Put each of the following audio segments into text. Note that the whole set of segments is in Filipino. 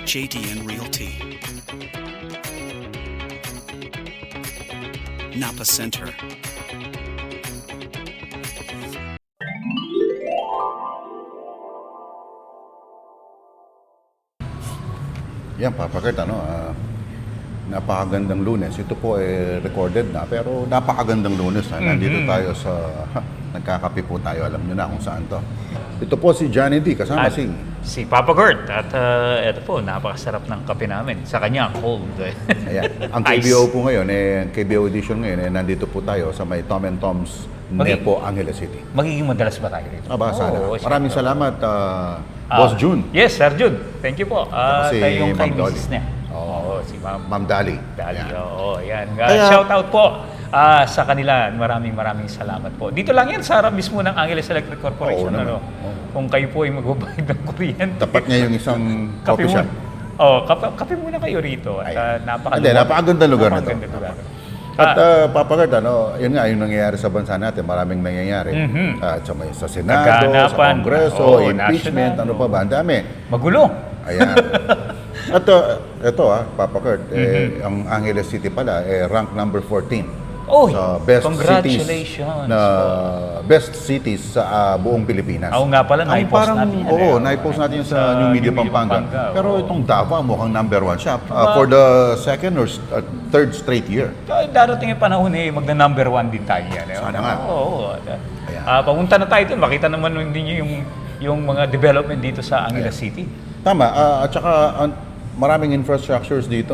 JDN Realty. Napa Center. Yan, papakit, napakagandang Lunes. Ito po ay recorded na, pero napakagandang Lunes. Nandito tayo sa, nagkakape po tayo, alam nyo na kung saan to. Ito po si Johnny D, kasama At si Papa Gert. At ito po, napakasarap ng kape namin. Sa kanya, cold. Ayan. Ang Ice. KBO po ngayon, KBO edition ngayon, nandito po tayo sa may Tom and Tom's Nepo, Angeles City. Magiging madalas ba tayo rito? Sana. Oo, Maraming salamat, Boss June. Yes, Sir June. Thank you po. Si Tayo yung kay Ma'am Dolly. Mrs. niya. Oo. Si Ma'am Ma'am Dali. Dali. Ayan. Oo, yan. Kaya- Shout out po sa kanila. Maraming salamat po. Dito lang yan sa harap mismo ng Angeles Electric Corporation. Oo naman. Kung kayo po ay magbabayad ng kuryente. Tapat niya yung isang coffee shop. Kape muna kayo rito. At Ayan. napakaganda. Napakagandang lugar na to. lugar. At Papagard, yun nga, yung nangyayari sa bansa natin, maraming nangyayari. At sa Senado, sa Kaganapan. Kongreso, Oo, impeachment, national. ano pa ba, ang dami. Magulo. Ayan. At ito, Papagard, ang Angeles City pala, rank number 14 Oy, sa best cities congratulations. best cities sa buong Pilipinas. Oo nga pala, Ang naipost parang, natin yan. Oo, naipost natin yun sa New Media Pampanga. Pero oo. itong Davao mukhang number 1 siya for the second or third straight year. Darating yung panahon magna number 1 din tayo yan. Sana nga. Oo. Ayan. Papunta na tayo doon. Makita naman ninyo yung mga development dito sa Angeles City. Tama, at saka maraming infrastructures dito,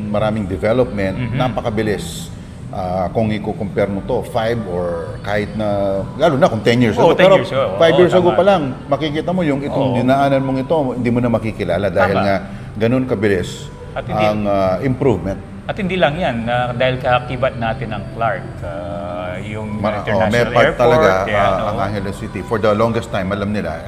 maraming development, napakabilis. Kung i-compare mo to 5 or kahit na, lalo na kung 10 years ago. 10 Pero years ago. 5 years ago Tama. pa lang, makikita mo yung itong dinaanan mong ito, hindi mo na makikilala dahil Tama. nga ganun kabilis At hindi- ang improvement. At hindi lang yan, dahil kakibat natin ang Clark, yung May international part airport. talaga yan, ang Angeles City. For the longest time, alam nila,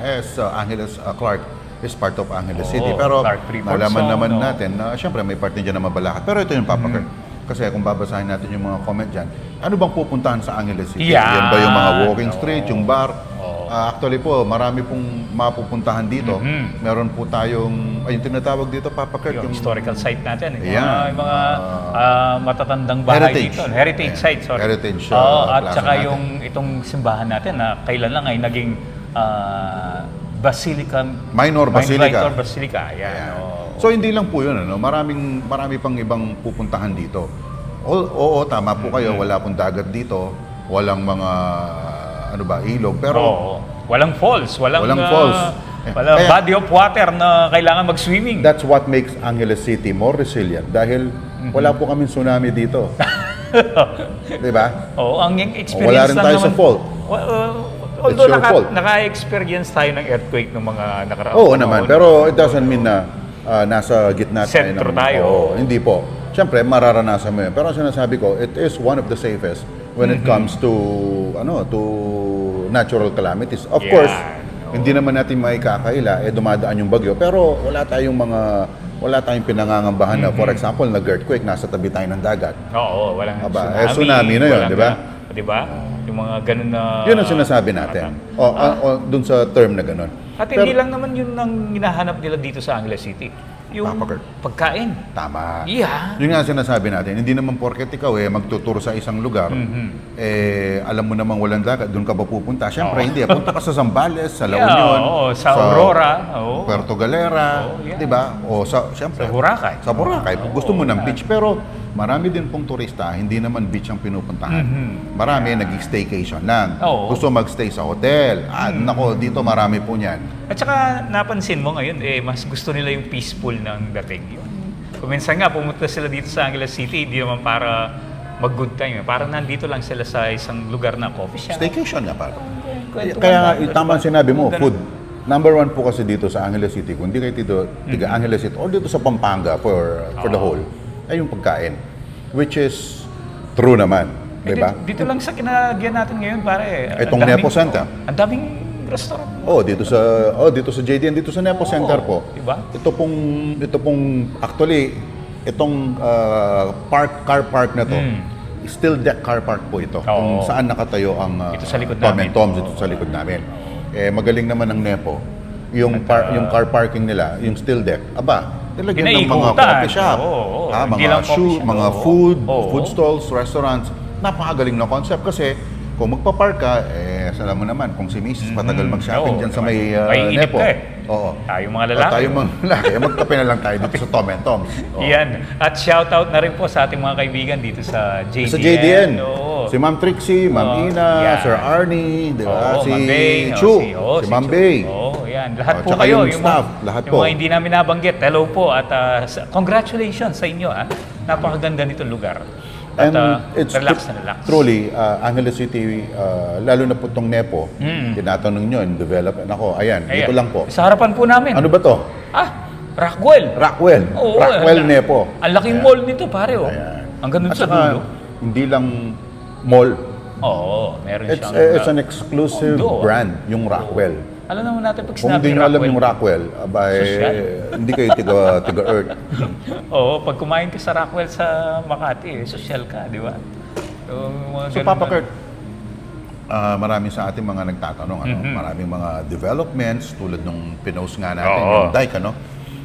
Angeles Clark is part of Angeles City. Pero Clark Freeport nalaman Zone, naman no? natin na syempre may part din dyan na mabalakat. Pero ito yung Papagard. Kasi kung babasahin natin yung mga comment dyan, ano bang pupuntahan sa Angeles City? Yan. Yan ba yung mga walking street, yung bar? Oo. Actually po, marami pong mapupuntahan dito. Meron po tayong, yung tinatawag dito, Papagard. Yung historical site natin. Ayan. Yung mga matatandang bahay Heritage. dito. Heritage Ayan. site, sorry. Heritage, At plaza saka natin. yung itong simbahan natin na kailan lang ay naging Basilica. Minor Basilica. Minor Basilica. Ayan. Ayan. oo. So hindi lang po 'yun, marami pang ibang pupuntahan dito. Oo, tama po kayo, wala pong dagat dito, walang mga ilog, pero Oo. Walang falls. Walang falls. Walang Kaya- body of water na kailangan mag-swimming. that's what makes Angeles City more resilient dahil wala po kaming tsunami dito. 'Di ba? Oo, ang yung experience Wala rin lang tayo sa naman. fault. Although your fault. naka-experience tayo ng earthquake ng mga nakaraang Oo panahon. naman, pero it doesn't mean na nasa gitna tayo Sentro tayo. Oo, hindi po. Siyempre, mararanasan mo yun. Pero ang sinasabi ko, it is one of the safest when it comes to to natural calamities. Of Yan, course, oo. hindi naman natin maikakaila, dumadaan yung bagyo. Pero wala tayong pinangangambahan na, for example, nag-earthquake, nasa tabi tayo ng dagat. Oo, walang Aba, tsunami na yun, walang di ba? Di ba? Yung mga ganun na... Yun ang sinasabi natin. Dun sa term na ganun. At hindi lang naman yun ang hinahanap nila dito sa Angeles City. Yung Papagard. pagkain. Tama. Yeah. Yun nga ang sinasabi natin, hindi naman porket ikaw magtuturo sa isang lugar, alam mo namang walang dagat, doon ka ba pupunta? Siyempre, hindi. Punta ka sa Zambales, sa La Union, sa Aurora, Puerto Galera, Oo, yeah. di ba? O siyempre, sa Boracay. sa Boracay. Gusto mo ng beach, pero marami din pong turista, hindi naman beach ang pinupuntahan. Marami nag-staycation lang. Oo. Gusto magstay sa hotel. Nako, dito marami po niyan. At saka napansin mo ngayon, mas gusto nila yung peaceful ng dating. Kung minsan nga, pumunta sila dito sa Angeles City, hindi naman para mag-good time. Parang nandito lang sila sa isang lugar na coffee shop. Staycation nga parang. Kwentuhan Kaya lang. tama ang sinabi mo, Ganun. food. Number 1 po kasi dito sa Angeles City, kung di kayo dito, tiga Angeles City, or dito sa Pampanga for the whole, ay yung pagkain. Which is true naman, di ba? Dito lang sa kinagyan natin ngayon, pare. Itong Nepo Center. Ang daming restaurant. Dito sa JDN, dito sa Nepo Center po. Diba? Ito pong actually itong car park na to. Still deck car park po ito. Kung saan nakatayo ang Ito sa likod Tom namin. and Tom's, ito sa likod namin. Magaling naman ang Nepo yung car parking nila, yung steel deck, nilagyan ng mga Pinaikutan. coffee shop, Oo. Hindi mga lang coffee shop. mga Oo. food stalls, restaurants. Napakagaling na concept kasi kung magpa-park ka, alam mo naman, kung si Mrs. matagal mag-shopping Oo, dyan sa naman. may Maiinip Nepo. ka eh. Oo. Tayong mga lalaki. Tayong mga lalaki. Magkape na lang tayo dito sa Tom and Tom's. Oo. Yan. At shoutout na rin po sa ating mga kaibigan dito sa JDN. Sa JDN. Oo. Si Ma'am Trixie, Ma'am Oo, Ina, yan. Sir Arnie, di ba? Oo, Si Ma'am Bay. Chu, si Si Ma'am Chu. Bay. Oo, yan. Lahat po Tsaka kayo. yung staff, lahat yung po. mga hindi namin nabanggit. Hello po at congratulations sa inyo. Napakaganda nitong lugar. At it's relax na relax. truly, Angeles City, lalo na po itong Nepo, tinatanong nyo, in development ako, ayan, dito lang po. Sa harapan po namin. Ano ba to? Rockwell. Rockwell. Oo, Rockwell Nepo. Ang laking mall nito, pare. Oh. Ayan. Hanggang dun At sa saka, dulo. hindi lang mall. Oo, meron It's, siyang... it's an exclusive Condo. brand, yung Rockwell. Alam naman natin pag Kung sinabi hindi nyo alam yung Rockwell. Rockwell, Sosyal. hindi kayo tiga-Earth. Oo, pag kumain ka sa Rockwell sa Makati, social ka, di ba? mga So ganun Papa na- Kurt, marami sa ating mga nagtatanong, maraming mga developments tulad nung pinost nga natin, Oo. yung dike,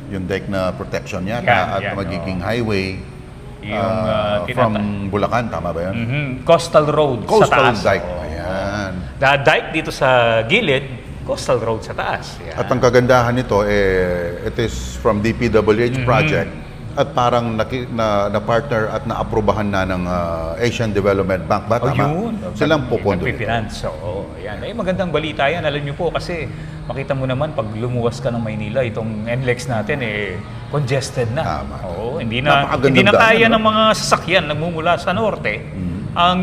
yung dike na protection yata at Yan, magiging highway Yung, from Bulacan, tama ba yun? Coastal Road Coastal sa taas. dike, Oo. ayan. Dike dito sa gilid, Coastal Road sa taas. Yan. At ang kagandahan nito, it is from DPWH project at parang na-partner at na-aprobahan na ng Asian Development Bank ba? Tama? Yun. Silang pupondo nito. Nagpipinance. Oo, yan. Magandang balita yan. Alam niyo po kasi makita mo naman pag lumuwas ka ng Maynila, itong NLEX natin congested na. Tama. Oo, hindi Napakagandang na daan, kaya ano? ng mga sasakyan nagmumula sa norte. Ang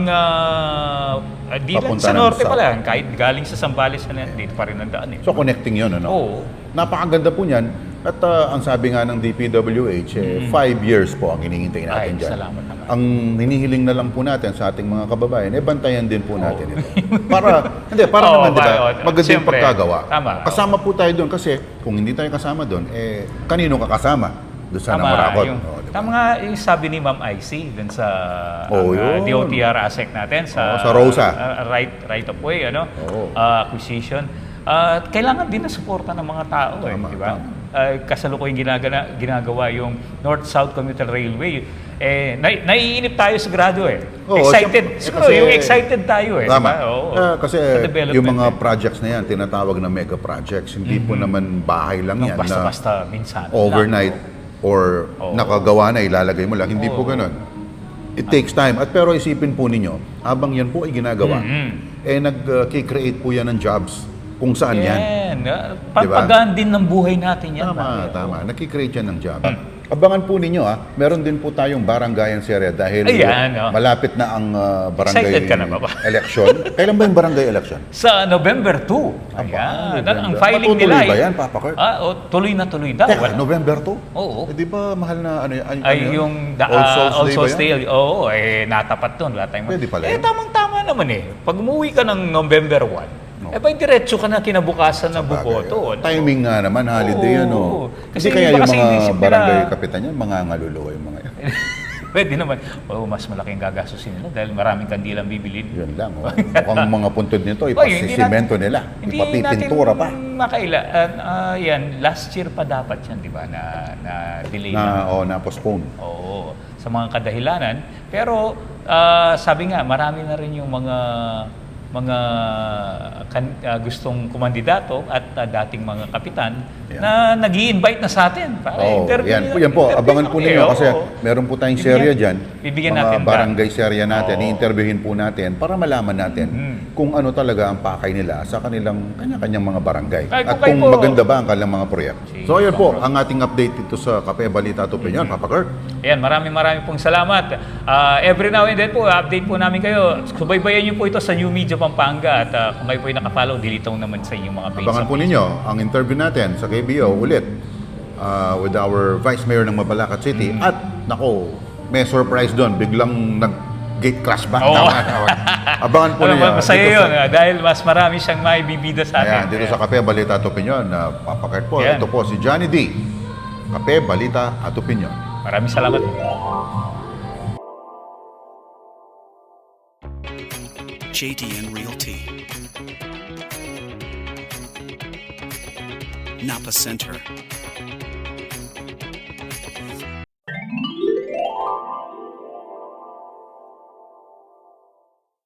di lang Papunta sa ng norte south. pala, kahit galing sa Zambales dito pa rin ang daan. So connecting yun, ano? Oo. Napakaganda po niyan. At ang sabi nga ng DPWH, 5 years po ang hinihintay natin Ay, dyan. salamat naman. Ang hinihiling na lang po natin sa ating mga kababayan, bantayan din po natin ito. Para Oo, naman, di ba, magandang siyempre. pagkagawa. Tama. Kasama po tayo doon kasi kung hindi tayo kasama doon, kanino ka kasama? Doon sa Namarakot. Yung, Oo, di ba? tama nga yung sabi ni Ma'am IC dun sa Yun. DOTR ASEC natin sa Rosa. right of way Oo. acquisition. Kailangan din na suporta ng mga tao Tama, di ba? tama. Kasalukuyang ginagawa yung North-South Commuter Railway. Naiinip tayo sigurado Oo, excited. siyempre, Siguro kasi- yung excited tayo Tama. di ba? Oo. Kasi Sa development, yung mga projects na yan, tinatawag na mega projects. Hindi po naman bahay lang yan na basta-basta minsan. overnight or Oo. nakagawa na, ilalagay mo lang. Hindi po Oo. ganun. It takes time. At pero isipin po ninyo, habang yan po ay ginagawa, nag-create po yan ng jobs kung saan yan. Pampagaan din ng buhay natin yan. Tama, tama. Nakikreate yan ng job. Abangan po ninyo meron din po tayong barangayan serye dahil Ayan, malapit na ang barangay Excited ka na ba? election. Kailan ba yung barangay election? Sa November 2. Ayan. November. Ang filing Matutuloy nila ba yan, Papa Kurt? tuloy na tuloy daw. Teka, November 2? Oo. Di ba mahal na ano yun? Ay, yung All Souls Day ba yan? Oo, natapat doon. Wala tayong Pwede pala yun. tamang-tama naman Pag umuwi ka ng November 1, diretso ka na kinabukasan na bukoto. Timing nga naman, holiday Oo. Kasi Kasi kaya iba yung kasi mga inisip nila- barangay kapitan yan, mga ngaluluwa yung mga yan. Pwede naman. Mas malaking gagastusin nila dahil maraming kandilang bibilin. Yun lang. Mukhang mga puntod nito, ipasisimento nila. Ipapipintura pa. Yan, last year pa dapat yan, di ba, na delay Na-postpone. Oo, sa mga kadahilanan. Pero sabi nga, marami na rin yung mga gustong kumandidato at dating mga kapitan na nag-i-invite na sa atin. Para interview yan po. Abangan po ninyo kasi meron po tayong serya dyan. Bibigyan mga natin barangay serya natin. Oo. I-interviewin po natin para malaman natin kung ano talaga ang pakay nila sa kanilang kanya-kanyang mga barangay. Kahit At kung kung kayo po- maganda ba ang kanilang mga proyekto. Sige, So ayun po, ang ating update dito sa Kape Balita at Opinion, Papa Kurt. Ayan, maraming pong salamat. Every now and then po, update po namin kayo. Subaybayan niyo po ito sa New Media Pampanga at kung kayo po ay nakapollow, dilitaw naman sa inyong mga page. Abangan po ninyo ang interview natin sa KBO ulit with our Vice Mayor ng Mabalacat City. At nako, may surprise doon. Biglang nag-gate crash ba? Oo. Tama. Abangan po ninyo. Masaya dito yun, dahil mas marami siyang maibibida sa Ayan, atin. dito sa Kape Balita at Opinion. Papa Kurt po. Ayan. Ito po si Johnny D. Kape Balita at Opinion. Maraming salamat. JDN Realty. Napa Center.